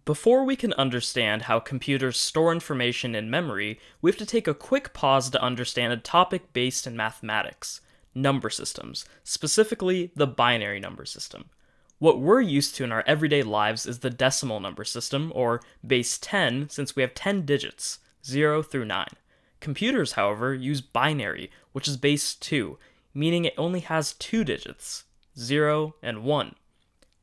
Before we can understand how computers store information in memory, we have to take a quick pause to understand a topic based in mathematics: number systems, specifically the binary number system. What we're used to in our everyday lives is the decimal number system, or base 10, since we have 10 digits, 0 through 9. Computers, however, use binary, which is base 2, meaning it only has 2 digits, 0 and 1.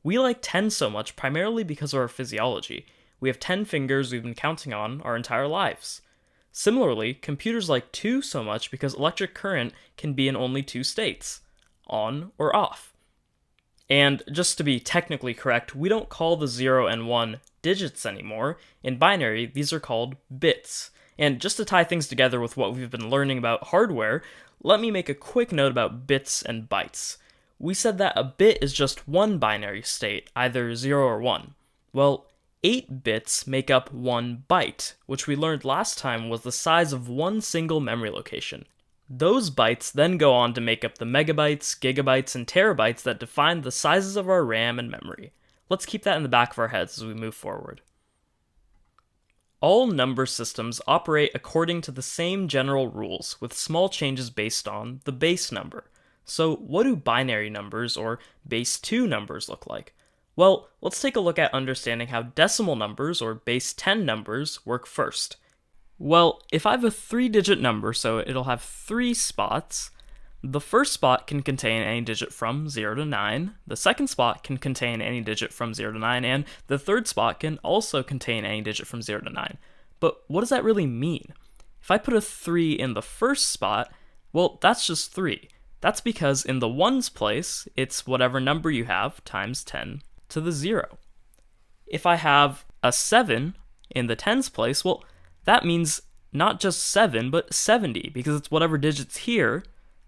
We like 10 so much primarily because of our physiology. We have 10 fingers we've been counting on our entire lives. Similarly, computers like 2 so much because electric current can be in only two states: on or off. And just to be technically correct, we don't call the 0 and 1 digits anymore. In binary, these are called bits. And just to tie things together with what we've been learning about hardware, let me make a quick note about bits and bytes. We said that a bit is just one binary state, either 0 or 1. Well, 8 bits make up 1 byte, which we learned last time was the size of one single memory location. Those bytes then go on to make up the megabytes, gigabytes, and terabytes that define the sizes of our RAM and memory. Let's keep that in the back of our heads as we move forward. All number systems operate according to the same general rules, with small changes based on the base number. So what do binary numbers, or base 2 numbers, look like? Well, let's take a look at understanding how decimal numbers, or base 10 numbers, work first. Well, if I have a 3-digit number, so it'll have 3 spots, the first spot can contain any digit from 0 to 9, the second spot can contain any digit from 0 to 9, and the third spot can also contain any digit from 0 to 9. But what does that really mean? If I put a 3 in the first spot, well, that's just 3. That's because in the ones place, it's whatever number you have times 10 to the 0. If I have a 7 in the tens place, well, that means not just 7, but 70, because it's whatever digits here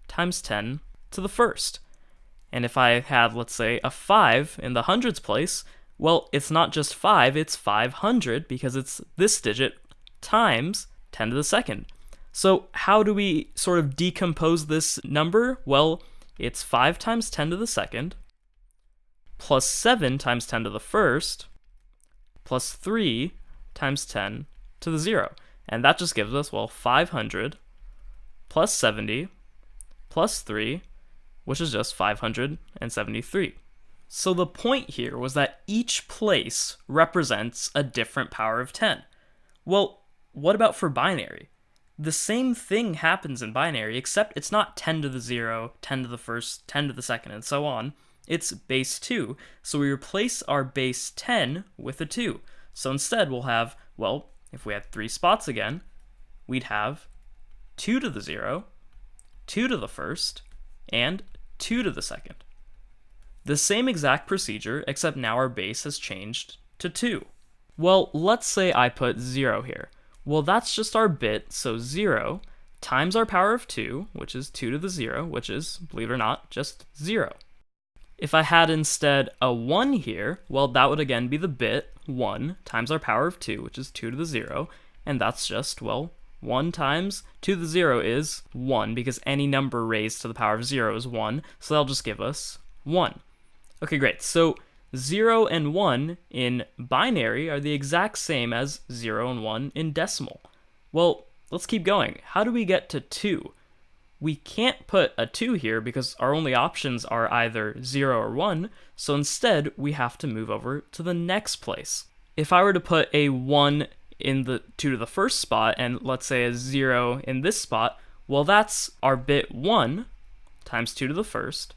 times 10 to the first. And if I have, let's say, a 5 in the hundreds place, well, it's not just 5, it's 500, because it's this digit times 10 to the second. So how do we sort of decompose this number? Well, it's 5 times 10 to the second, plus 7 times 10 to the first, plus 3 times 10 to the 0. And that just gives us, well, 500 plus 70 plus 3, which is just 573. So the point here was that each place represents a different power of 10. Well, what about for binary? The same thing happens in binary, except it's not 10 to the 0, 10 to the first, 10 to the second, and so on. It's base 2, so we replace our base 10 with a 2. So instead we'll have, well, if we had 3 spots again, we'd have 2 to the 0, 2 to the first, and 2 to the second. The same exact procedure, except now our base has changed to 2. Well, let's say I put 0 here. Well, that's just our bit, so 0 times our power of 2, which is 2 to the 0, which is, believe it or not, just 0. If I had instead a 1 here, well, that would again be the bit 1 times our power of 2, which is 2 to the 0, and that's just, well, 1 times 2 to the 0 is 1, because any number raised to the power of 0 is 1, so that'll just give us 1. Okay, great. So 0 and 1 in binary are the exact same as 0 and 1 in decimal. Well, let's keep going. How do we get to 2? We can't put a 2 here because our only options are either 0 or 1, so instead we have to move over to the next place. If I were to put a 1 in the 2 to the first spot and let's say a 0 in this spot, well, that's our bit 1 times 2 to the first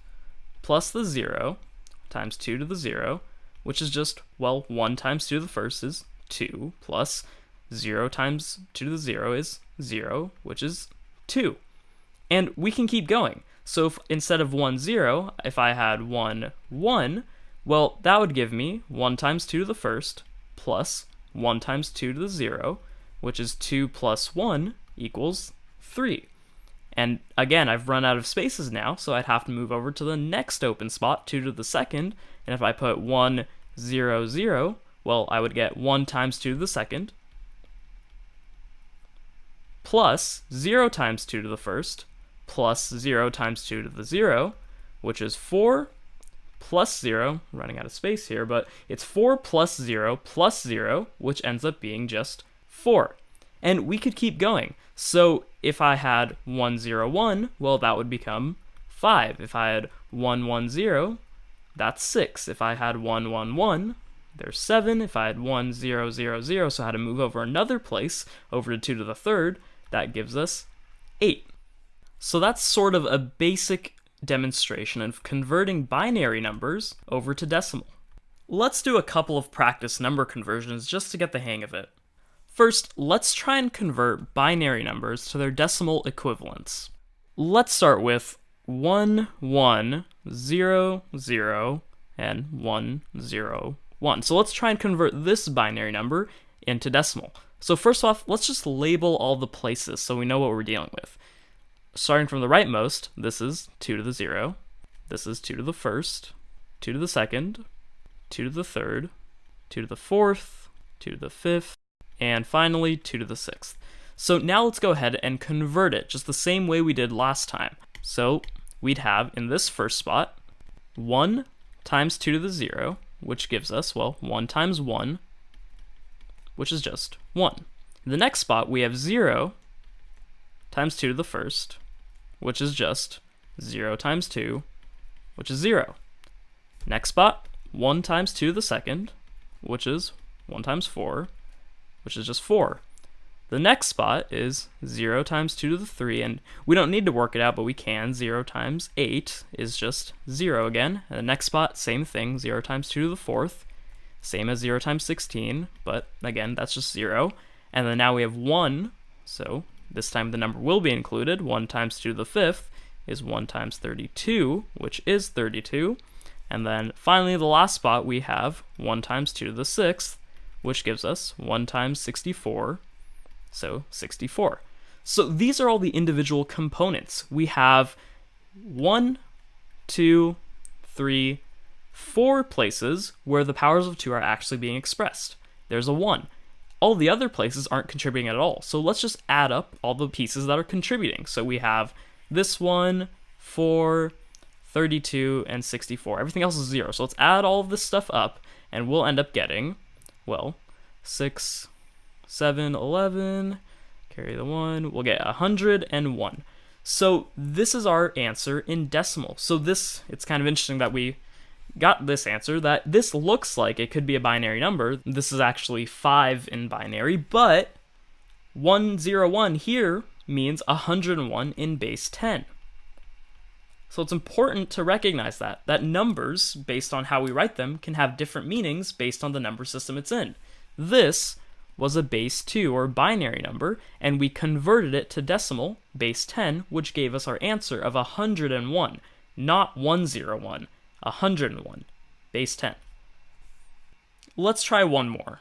plus the 0 times 2 to the 0, which is just, well, 1 times 2 to the first is 2, plus 0 times 2 to the 0 is 0, which is 2. And we can keep going. So if instead of 1, 0, if I had 1, 1, well, that would give me 1 times 2 to the first plus 1 times 2 to the 0, which is 2 plus 1 equals 3. And again, I've run out of spaces now, so I'd have to move over to the next open spot, 2 to the second, and if I put 1, 0, 0, well, I would get 1 times 2 to the second, plus 0 times 2 to the first, plus 0 times 2 to the 0, which is 4, plus 0, running out of space here, but it's 4 plus 0, which ends up being just 4. And we could keep going. So if I had 1, 0, 1, well, that would become 5. If I had 1, 1, 0, that's 6. If I had 1, 1, 1, there's 7. If I had 1, 0, 0, 0, so I had to move over another place, over to 2 to the third, that gives us 8. So that's sort of a basic demonstration of converting binary numbers over to decimal. Let's do a couple of practice number conversions just to get the hang of it. First, let's try and convert binary numbers to their decimal equivalents. Let's start with 1, 1, 0, 0, and 1, 0, 1. So let's try and convert this binary number into decimal. So first off, let's just label all the places so we know what we're dealing with. Starting from the rightmost, this is 2 to the 0, this is 2 to the first, 2 to the second, 2 to the third, 2 to the fourth, 2 to the fifth, and finally 2 to the sixth. So now let's go ahead and convert it just the same way we did last time. So we'd have in this first spot 1 times 2 to the 0, which gives us, well, 1 times 1, which is just 1. In the next spot, we have 0 times 2 to the first, which is just 0 times 2, which is 0. Next spot, 1 times 2 to the second, which is 1 times 4, which is just 4. The next spot is 0 times 2 to the 3, and we don't need to work it out, but we can. 0 times 8 is just 0 again. And the next spot, same thing, 0 times 2 to the fourth, same as 0 times 16, but again, that's just 0. And then now we have 1, so this time the number will be included. 1 times 2 to the fifth is 1 times 32, which is 32. And then finally, the last spot, we have 1 times 2 to the sixth, which gives us 1 times 64, so 64. So these are all the individual components. We have 1, 2, 3, 4 places where the powers of 2 are actually being expressed. There's a 1. All the other places aren't contributing at all. So let's just add up all the pieces that are contributing. So we have this one, 4, 32, and 64. Everything else is 0. So let's add all of this stuff up, and we'll end up getting, well, 6, 7, 11, carry the 1, we'll get 101. So this is our answer in decimal. So it's kind of interesting that we got this answer, that this looks like it could be a binary number. This is actually 5 in binary, but 101 here means 101 in base 10. So it's important to recognize that numbers, based on how we write them, can have different meanings based on the number system it's in. This was a base 2 or binary number, and we converted it to decimal, base 10, which gave us our answer of 101, not 101. 101, base 10. Let's try one more.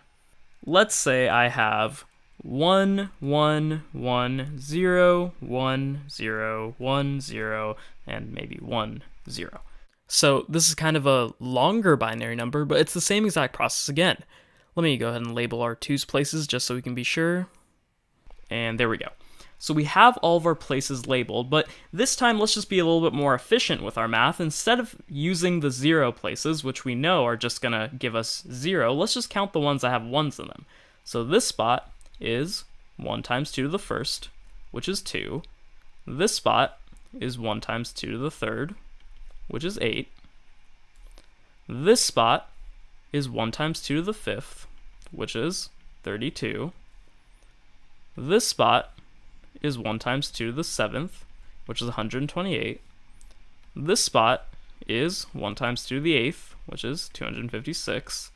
Let's say I have 1, 1, 1, 0, 1, 0, 1, 0, and maybe 1, 0. So this is kind of a longer binary number, but it's the same exact process again. Let me go ahead and label our 2's places just so we can be sure. And there we go. So we have all of our places labeled, but this time let's just be a little bit more efficient with our math. Instead of using the 0 places, which we know are just going to give us 0, let's just count the ones that have 1s in them. So this spot is 1 times 2 to the first, which is 2. This spot is 1 times 2 to the third, which is 8. This spot is 1 times 2 to the fifth, which is 32. This spot is 1 times 2 to the seventh, which is 128. This spot is 1 times 2 to the eighth, which is 256.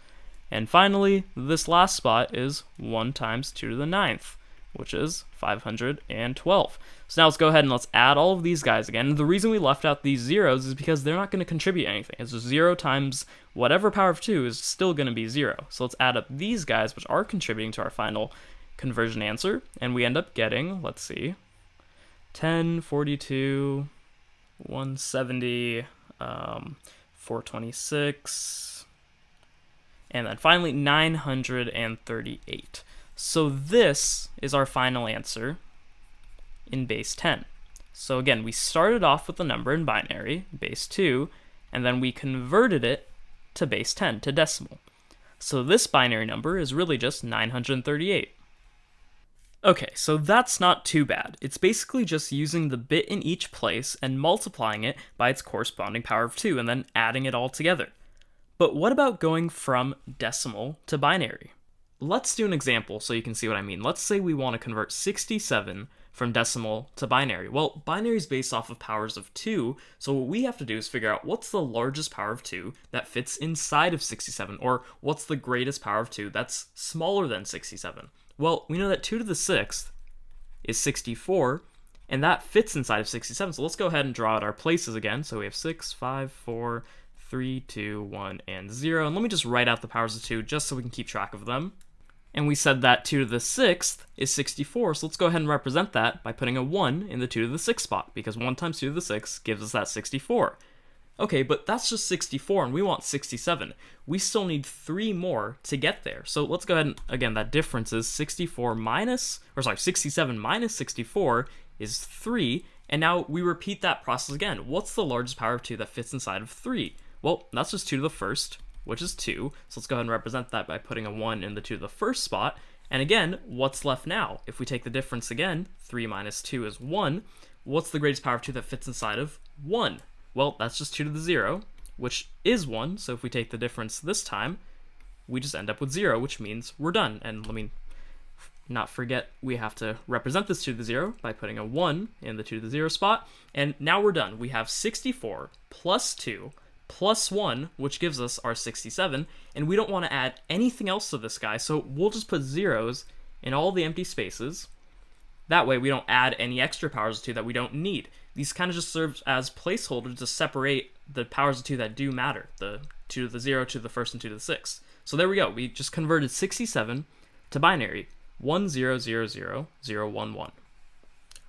And finally, this last spot is 1 times 2 to the ninth, which is 512. So now let's go ahead and let's add all of these guys again. And the reason we left out these zeros is because they're not going to contribute anything. It's just 0 times whatever power of 2 is still going to be 0. So let's add up these guys, which are contributing to our final conversion answer, and we end up getting, let's see, 10, 42, 170, 426, and then finally 938. So this is our final answer in base 10. So again, we started off with the number in binary, base 2, and then we converted it to base 10, to decimal. So this binary number is really just 938. Okay, so that's not too bad. It's basically just using the bit in each place and multiplying it by its corresponding power of 2 and then adding it all together. But what about going from decimal to binary? Let's do an example so you can see what I mean. Let's say we want to convert 67 from decimal to binary. Well, binary is based off of powers of 2, so what we have to do is figure out what's the largest power of 2 that fits inside of 67, or what's the greatest power of 2 that's smaller than 67. Well, we know that 2 to the 6th is 64, and that fits inside of 67, so let's go ahead and draw out our places again. So we have 6, 5, 4, 3, 2, 1, and 0, and let me just write out the powers of 2 just so we can keep track of them. And we said that 2 to the 6th is 64, so let's go ahead and represent that by putting a 1 in the 2 to the 6th spot, because 1 times 2 to the 6th gives us that 64. Okay, but that's just 64, and we want 67. We still need 3 more to get there. So let's go ahead and, again, that difference is 67 minus 64 is 3, and now we repeat that process again. What's the largest power of 2 that fits inside of 3? Well, that's just 2 to the 1st, which is 2, so let's go ahead and represent that by putting a 1 in the 2 to the 1st spot. And again, what's left now? If we take the difference again, 3 minus 2 is 1. What's the greatest power of 2 that fits inside of 1? Well, that's just 2 to the 0, which is 1, so if we take the difference this time, we just end up with 0, which means we're done. And let me not forget, we have to represent this 2 to the 0 by putting a 1 in the 2 to the 0 spot, and now we're done. We have 64 plus 2 plus 1, which gives us our 67, and we don't want to add anything else to this guy, so we'll just put zeros in all the empty spaces. That way we don't add any extra powers of 2 that we don't need. These kind of just serve as placeholders to separate the powers of 2 that do matter, the 2 to the 0, 2 to the 1st, and 2 to the 6th. So there we go, we just converted 67 to binary, 10000011.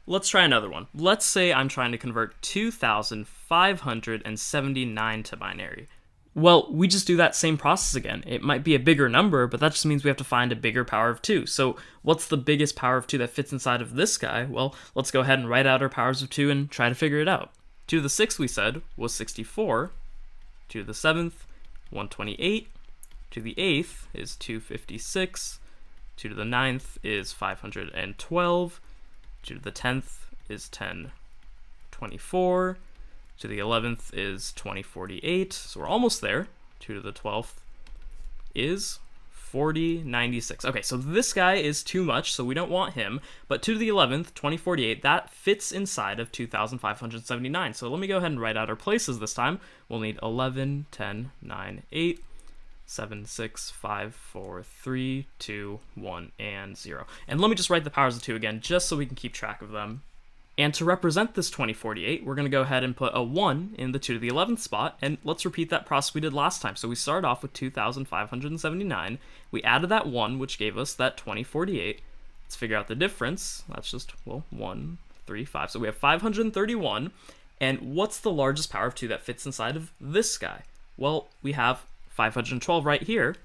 Let's try another one. Let's say I'm trying to convert 2,579 to binary. Well, we just do that same process again. It might be a bigger number, but that just means we have to find a bigger power of 2. So what's the biggest power of 2 that fits inside of this guy? Well, let's go ahead and write out our powers of 2 and try to figure it out. 2 to the 6th, we said, was 64. 2 to the 7th, 128. 2 to the 8th is 256. 2 to the 9th is 512. 2 to the 10th is 1024. 2 to the 11th is 2048. So we're almost there. 2 to the 12th is 4096. Okay, so this guy is too much, so we don't want him. But 2 to the 11th, 2048, that fits inside of 2,579. So let me go ahead and write out our places this time. We'll need 11, 10, 9, 8. 7, 6, 5, 4, 3, 2, 1, and 0. And let me just write the powers of 2 again, just so we can keep track of them. And to represent this 2048, we're going to go ahead and put a 1 in the 2 to the 11th spot, and let's repeat that process we did last time. So we started off with 2,579, we added that 1, which gave us that 2048. Let's figure out the difference. That's just, well, 1, 3, 5. So we have 531, and what's the largest power of 2 that fits inside of this guy? Well, we have 512 right here,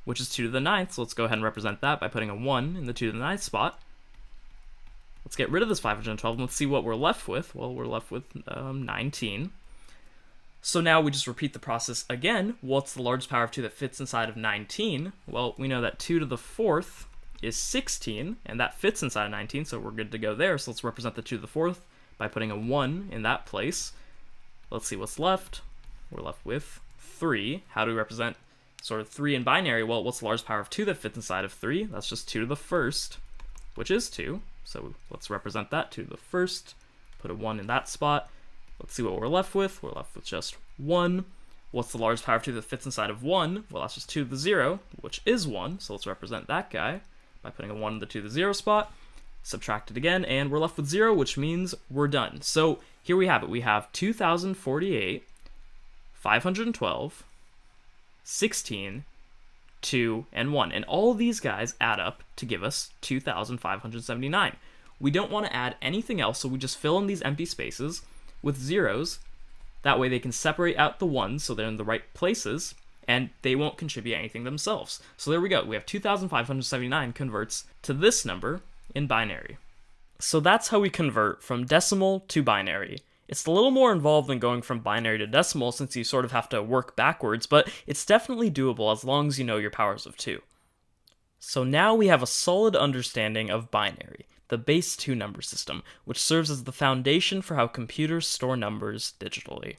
which is 2 to the 9th, so let's go ahead and represent that by putting a 1 in the 2 to the 9th spot. Let's get rid of this 512 and let's see what we're left with. Well, we're left with 19. So now we just repeat the process again. What's the largest power of 2 that fits inside of 19? Well, we know that 2 to the 4th is 16, and that fits inside of 19, so we're good to go there. So let's represent the 2 to the 4th by putting a 1 in that place. Let's see what's left. We're left with 3. How do we represent sort of 3 in binary? Well, what's the largest power of 2 that fits inside of 3? That's just 2 to the 1st, which is 2. So let's represent that, 2 to the 1st, put a 1 in that spot. Let's see what we're left with. We're left with just 1. What's the largest power of 2 that fits inside of 1? Well, that's just 2 to the 0, which is 1. So let's represent that guy by putting a 1 in the 2 to the 0 spot. Subtract it again, and we're left with 0, which means we're done. So here we have it. We have 2,048, 512, 16, 2, and 1. And all these guys add up to give us 2,579. We don't want to add anything else, so we just fill in these empty spaces with zeros. That way they can separate out the ones so they're in the right places, and they won't contribute anything themselves. So there we go. We have 2,579 converts to this number in binary. So that's how we convert from decimal to binary. It's a little more involved than going from binary to decimal since you sort of have to work backwards, but it's definitely doable as long as you know your powers of 2. So now we have a solid understanding of binary, the base 2 number system, which serves as the foundation for how computers store numbers digitally.